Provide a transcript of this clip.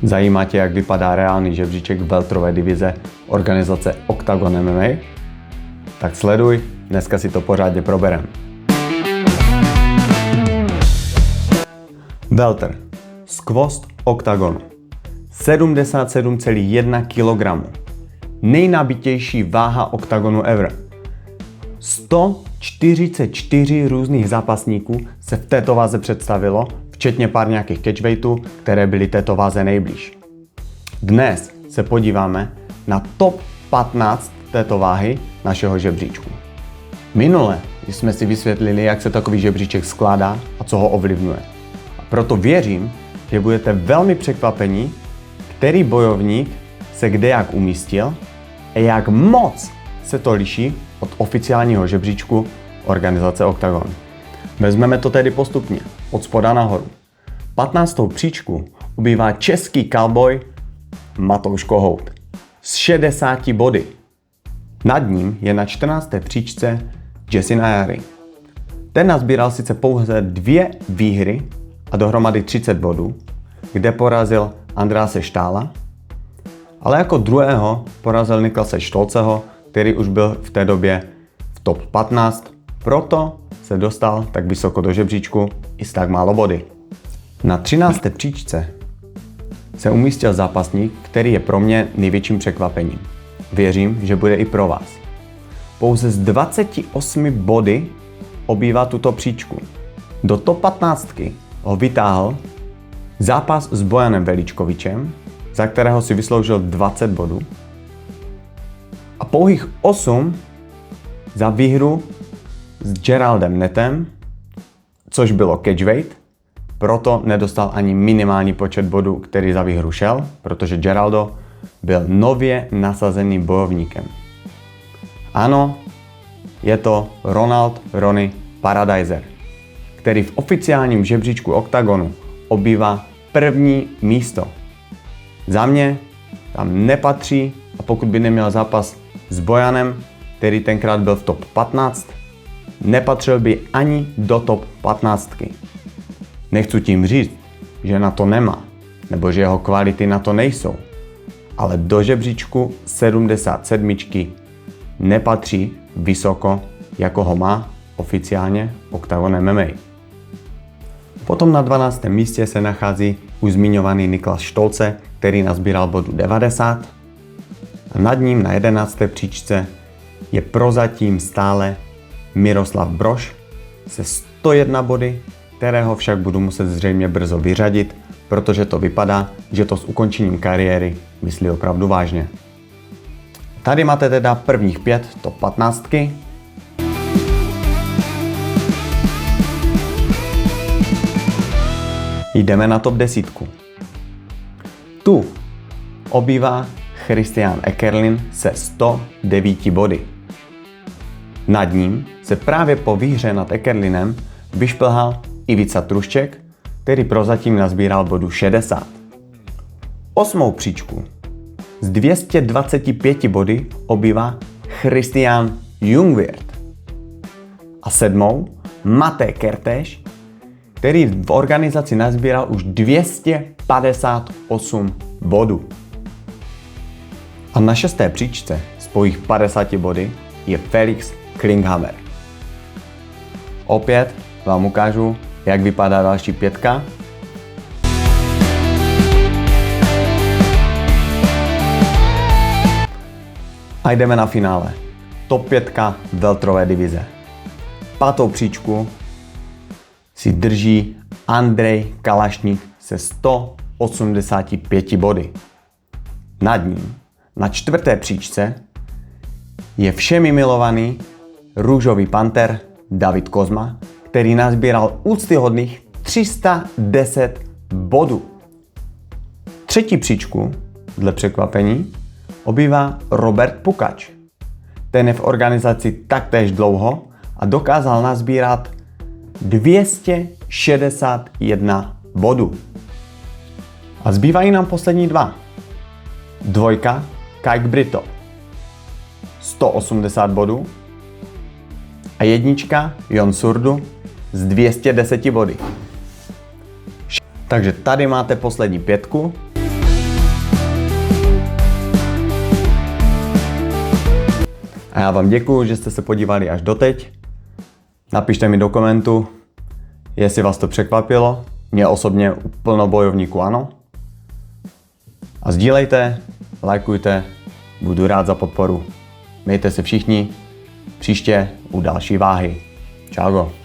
Zajímá tě, jak vypadá reálný žebříček welterové divize organizace Octagon MMA? Tak sleduj, dneska si to pořádně proberem. Welter. Skvost Octagonu. 77,1 kg. Nejnabitější váha Octagonu ever. 144 různých zápasníků se v této váze představilo, včetně pár nějakých catchweightů, které byly této váze nejblíž. Dnes se podíváme na top 15 této váhy našeho žebříčku. Minule jsme si vysvětlili, jak se takový žebříček skládá a co ho ovlivňuje. A proto věřím, že budete velmi překvapení, který bojovník se kde jak umístil a jak moc se to liší od oficiálního žebříčku organizace Octagon. Vezmeme to tedy postupně, od spoda nahoru. 15. příčku ubývá český cowboy Matouš Kohout s 60 body. Nad ním je na 14. příčce Jesse Nayari. Ten nazbíral sice pouze 2 výhry a dohromady 30 bodů, kde porazil Andrease Stála, ale jako druhého porazil Niklase Stolzeho, který už byl v té době v top 15, proto se dostal tak vysoko do žebříčku i s tak málo body. Na 13. příčce se umístil zápasník, který je pro mě největším překvapením. Věřím, že bude i pro vás. Pouze z 28 body obývá tuto příčku. Do top 15 ho vytáhl zápas s Bojanem Veličkovičem, za kterého si vysloužil 20 bodů, a pouhých 8 za výhru s Geraldem Nettem, což bylo catchweight, proto nedostal ani minimální počet bodů, který za výhru šel, protože Geraldo byl nově nasazeným bojovníkem. Ano, je to Ronnie Paradiser, který v oficiálním žebříčku Octagonu obývá první místo. Za mě tam nepatří, a pokud by neměl zápas s Bojanem, který tenkrát byl v top 15, nepatřil by ani do top 15. Nechci tím říct, že na to nemá, nebo že jeho kvality na to nejsou, ale do žebříčku 77 nepatří vysoko, jako ho má oficiálně Octagon MMA. Potom na 12. místě se nachází už zmiňovaný Niklas Stolze, který nazbíral bodu 90. A nad ním na 11. příčce je prozatím stále Miroslav Brož se 101 body, kterého však budu muset zřejmě brzo vyřadit, protože to vypadá, že to s ukončením kariéry myslí opravdu vážně. Tady máte teda prvních 5 top 15. Jdeme na top 10. Tu obývá Christian Ekerlin se 109 body. Nad ním se právě po výhře nad Ekerlinem vyšplhal Ivica Trušček, který prozatím nazbíral bodu 60. 8. příčku s 225 body obývá Christian Jungwirth. A 7. Matej Kertéš, který v organizaci nazbíral už 258 bodů. A na 6. příčce s pouhých 50 body je Felix Klinghammer. Opět vám ukážu, jak vypadá další 5. A jdeme na finále. Top 5 welterové divize. 5. příčku si drží Andrej Kalašník se 185 body. Nad ním na 4. příčce je všemi milovaný růžový panter David Kozma, který nazbíral úctyhodných 310 bodů. 3. příčku, dle překvapení, obývá Robert Pukač. Ten je v organizaci taktéž dlouho a dokázal nazbírat 261 bodů. A zbývají nám poslední 2. 2. Kike Brito 180 bodů a 1. Jon Surdu s 210 body. Takže tady máte poslední 5. A já vám děkuju, že jste se podívali až doteď. Napište mi do komentu, jestli vás to překvapilo. Mě osobně plno bojovníků ano. A sdílejte, lajkujte, budu rád za podporu. Mějte se všichni, příště u další váhy. Čau.